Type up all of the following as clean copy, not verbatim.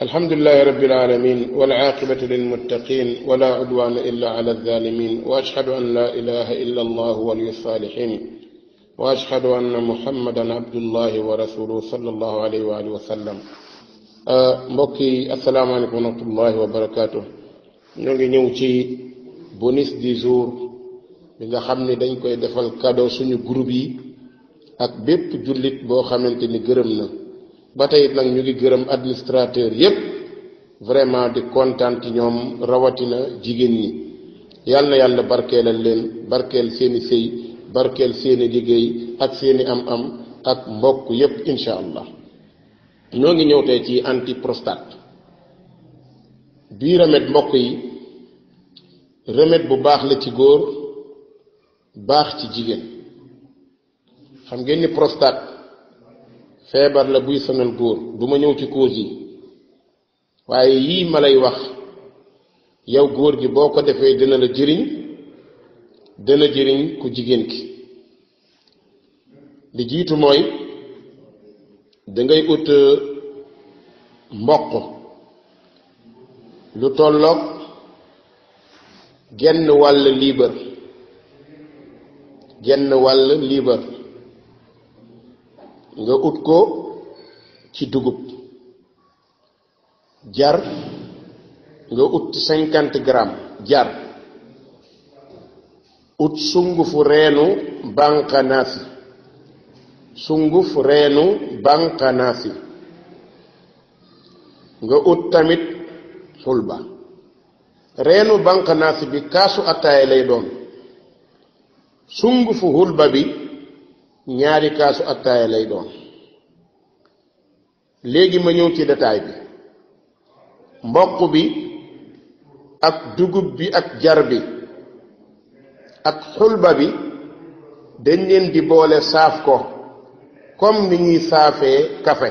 الحمد لله رب العالمين والعاقبة للمتقين ولا عدوان إلا على الظالمين وأشهد أن لا إله إلا الله ولي الصالحين وأشهد أن محمدا عبد الله ورسوله صلى الله عليه وآله وسلم mbokki asalaamaaleykum wa rahmatullahi wa barakaatu ñoo ngi ñëw ci bonus du jour bi nga xam ne dañ koy defal cadeau suñu groupe yi ak bépp jullit boo xamante ni gërëm na ba tey nag ñu ngi gërëm administrateur yépp vraiment di kontaan ci ñoom rawatina jigéen ñi yal na yàlla barkeelal leen barkeel seeni sëy barkeel seeni liggéey ak seeni am-am ak mbokk yépp incha allah ñoo ngi ñëw tey ci anti prostate bii remède mbokk yi remède bu baax la ci góor baax ci jigéen xam ngeen ni prostate feebar la buy sonal góor du ma ñëw ci cause yi waaye yii ma lay wax yow góor gi boo ko defee dina la jëriñ dina jëriñ ku jigéen ki li jiitu mooy dangay ut mboq lu tolloog genn wàll liibar nga ut ko ci dugub jar nga ut 50 grammes jar ut sungufu reenu banqanaasi nga ut tamit xulba reenu banqanaasi bi kaasu attaaya lay doon sungufu xulba bi ñaari kaasu attaaya lay doon léegi ma ñëw ci détail bi mboq bi ak dugub bi ak jar bi ak xulba bi dañ leen di boole saaf ko comme ni ñuy saafee café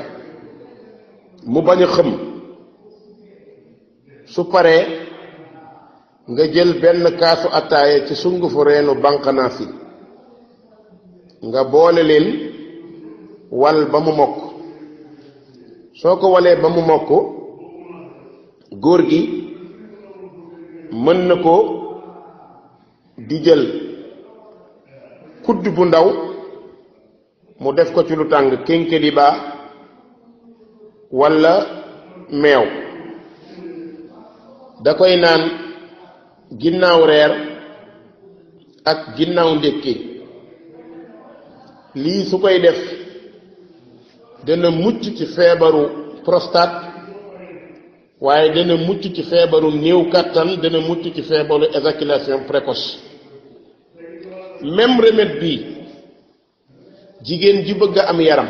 mu bañ a xëm su paree nga jël benn kaasu attaaya ci sungufu reenu banqanaas yi nga boole leen wal ba mu mokk soo ko walee ba mu mokk góor gi mën na ko di jël kudd bu ndaw mu def ko ci lu tàng kénkéliba walla meew da koy naan ginnaaw reer ak ginnaaw ndékki lii su koy def dana mucc ci feebaru prostate waaye dana mucc ci feebaru néew kàttan dana mucc ci feebaru éjaculation précoce même remède bii jigéen ji bëgg a am yaram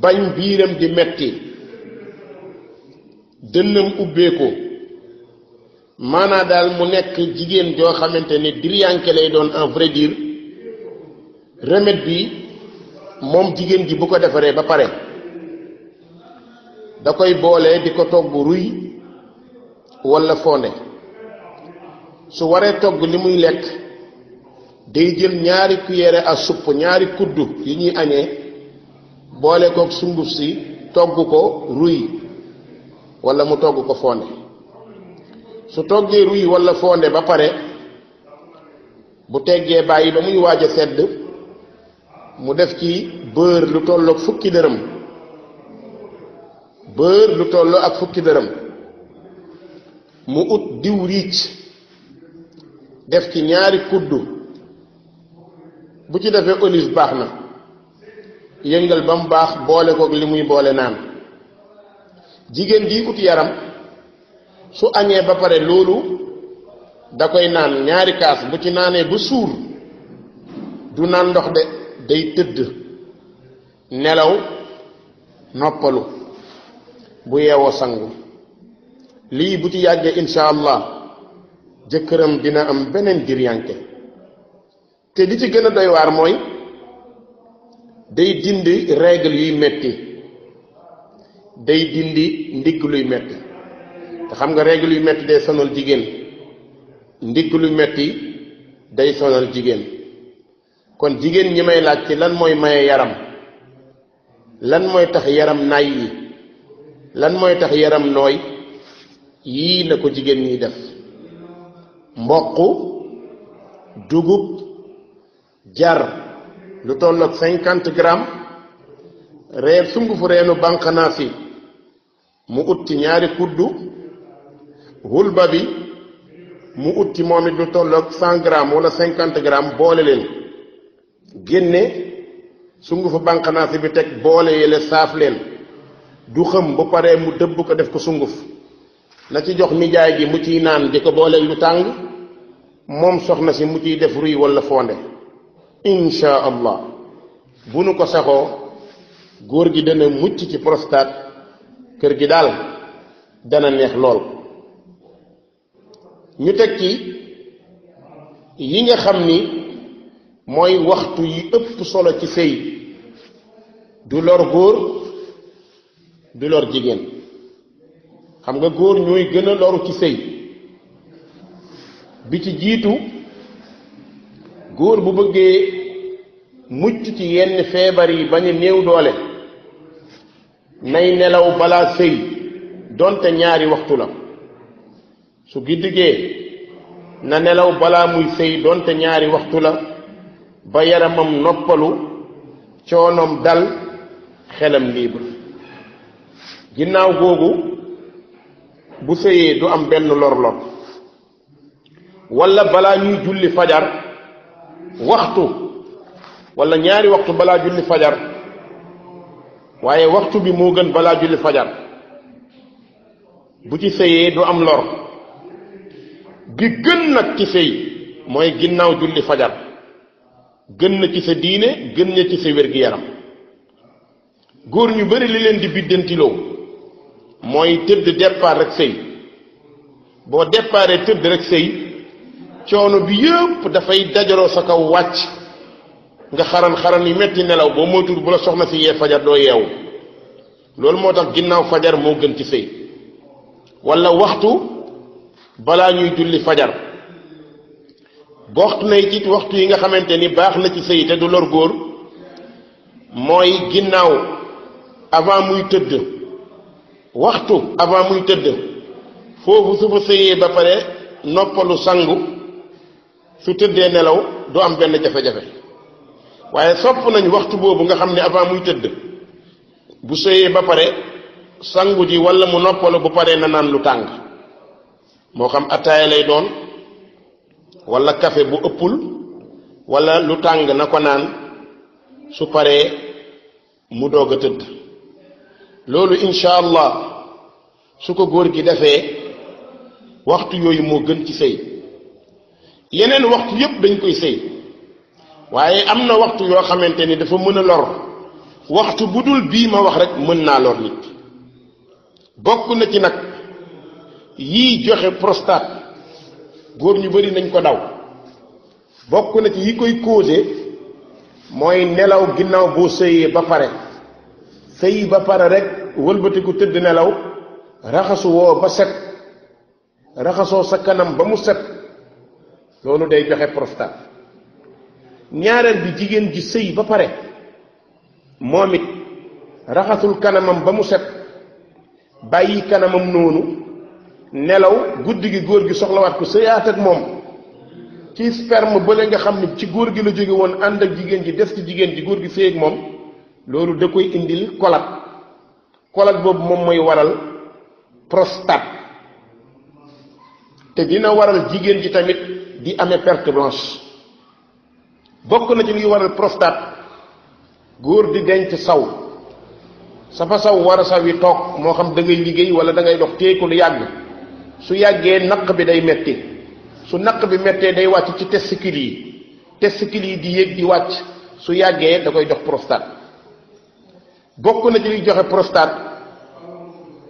bañ biiram di metti dënnam ubbeeko maanaa daal mu nekk jigéen joo xamante ni diryanke lay doon en vrai dire remède bi moom jigéen ji bu ko defaree ba pare da koy boole di ko togg ruy walla fonde su waree togg li muy lekk day jël ñaari cuillère à soupe ñaari kuddu yi ñuy añee boole kook sunguf si togg ko ruy walla mu togg ko fonde su toggee ruy walla fonde ba pare bu teggee bàyyi ba muy waaj a sedd mu def ci beurre lu tollook fukki dërëm mu ut diw riic def ci ñaari kuddu bu ci defee olive baax na yëngal ba mu baax boole kook li muy boole naan jigéen ji ut yaram su añee ba pare loolu da koy naan ñaari kaas bu ci naanee ba suur du naan ndox de day tëdd nelaw noppalu bu yeewoo sangu lii bu ci yàggee insha allah jëkkëram dina am beneen diryanke te li ci gën a doy waar mooy day dindi règle yuy metti day dindi ndigg luy metti te xam nga règle yu metti day sonal jigéen ndigg luy metti day sonal jigéen kon jigéen ñi may laaj ci lan mooy maye yaram lan mooy tax yaram nay yi lan mooy tax yaram nooy yii la ko jigéen ñi def mboq dugub jar lu tolloog 50 grammes reer sungufu reenu banqanaas yi mu ut ci ñaari kuddu hulba bi mu ut ci moom it lu tolloog 100 grammes wala 50 grammes boole leen génne sungufu banqanaas bi teg boole yele saaf leen du xam bu paree mu dëbb ko def ko sunguf na ci jox nijaay gi mu ciy naan di ko boole lu tàng moom soxna si mu ciy def ruy wala fonde insha allah bu nu ko saxoo góor gi dana mucc ci prostate kër gi daal dana neex lool ñu teg ci yi nga xam ni mooy waxtu yi ëpp solo ci sëy du lor góor du lor jigéen xam nga góor ñooy gën a loru ci sëy bi ci jiitu góor bu bëggee mucc ci yenn feebar yi bañ a néew doole nay nelaw balaa sëy donte ñaari waxtu la su giddigee na nelaw balaa muy sëy donte ñaari waxtu la ba yaramam noppalu coonoom dal xelam libre ginnaaw googu bu sëyee du am benn lor-lor walla balaa ñuy julli fajar waxtu walla ñaari waxtu balaa julli fajar waaye waxtu bi moo gën balaa julli fajar bu ci sëyee du am lor bi gën nag ci sëy mooy ginnaaw julli fajar gën na ci sa diine gën na ci sa wér-gi-yaram góor ñu bari li leen di biddantiloo mooy tëdd départ rek sëy boo départee tëdd rek sëy coono bi yëpp dafay dajaloo sa kaw wàcc nga xaran yu metti nelaw boo moytuwul bu la soxna si yee fajar doo yeewu loolu moo tax ginnaaw fajar moo gën ci sëy walla waxtu balaa ñuy julli fajar bokk na ci waxtu yi nga xamante ni baax na ci sëy te du lor góor mooy ginnaaw avant muy tëdd waxtu avant muy tëdd foofu su fa sëyee ba pare noppalu sangu su tëddee nelaw du am benn jafe-jafe waaye sopp nañ waxtu boobu nga xam ne avant muy tëdd bu sëyee ba pare sangu ji walla mu noppalu bu paree na naan lu tàng moo xam ataaya lay doon walla café bu ëppul walla lu tàng na ko naan su paree mu doog a tëdd loolu insha allah su ko góor gi defee waxtu yooyu moo gën ci sëy yeneen waxtu yépp dañ koy sëy waaye am na waxtu yoo xamante ni dafa mën a lor waxtu bu dul bii ma wax rek mën naa lor nit bokk na ci nag yii joxe prostate góor ñu bari nañ ko daw bokk na ci yi koy causé mooy nelaw ginnaaw boo sëyee ba pare sëy ba pare rek wëlbatiku tëdd nelaw raxasu woo ba set raxasoo sa kanam ba mu set loolu day joxe prostate ñaareel bi jigéen ji sëy ba pare moom it raxasul kanamam ba mu set bàyyi kanamam noonu nelaw guddi gi góor gi soxlawaat ko sëyaat ak moom ci sperme bële nga xam ne ci góor gi la jóge woon ànd ak jigéen ji des ci jigéen ji góor gi sëy ak moom loolu da koy indil kolat boobu moom mooy waral prostate te dina waral jigéen ji tamit di amee perte blanche bokk na ci liy waral prostate góor di denc saw sa fa saw war a saw yi toog moo xam da ngay liggéey wala da ngay dox téye ko lu yàgg su yàggee naq bi day metti su naq bi mettee day wàcc ci testicule yi di yéeg di wàcc su yàggee da koy jox prostate bokk na ci liy joxe prostate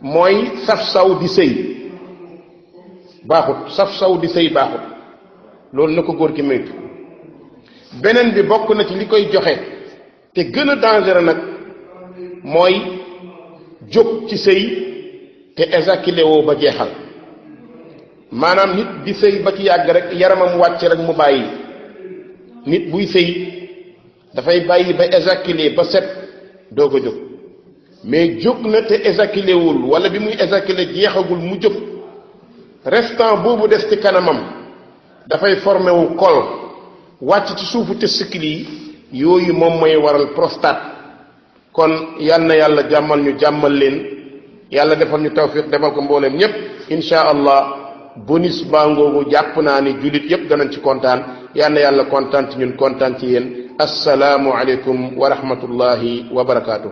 mooy saf saw di sëy baaxut saf saw di sëy baaxut loolu na ko góor gi moytu beneen bi bokk na ci li koy joxe te gën a dangereux nag mooy jóg ci sëy te éjaculé woo ba jeexal maanaam nit di sëy ba ci yàgg rek yaramam wàcc rek mu bàyyi nit buy sëy dafay bàyyi ba éjaculé ba set doo ko jóg mais jóg na te éjaculé wul wala bi muy éjaculé jeexagul mu jóg restant boobu des ci kanamam dafay formé wu col wàcc ci suufu testicule yi yooyu moom mooy waral prostate. kon yal na yàlla jàmmal ñu jàmmal leen yàlla defal ñu tawfiq defal ko mbooleem ñépp insha allah bonus baa ngoogu jàpp naa ni jullit yépp danañ ci kontaan yal na yàlla kontaan ci ñun kontaan ci yéen assalaamu aleykum wa rahmatullahi wa barakaatu.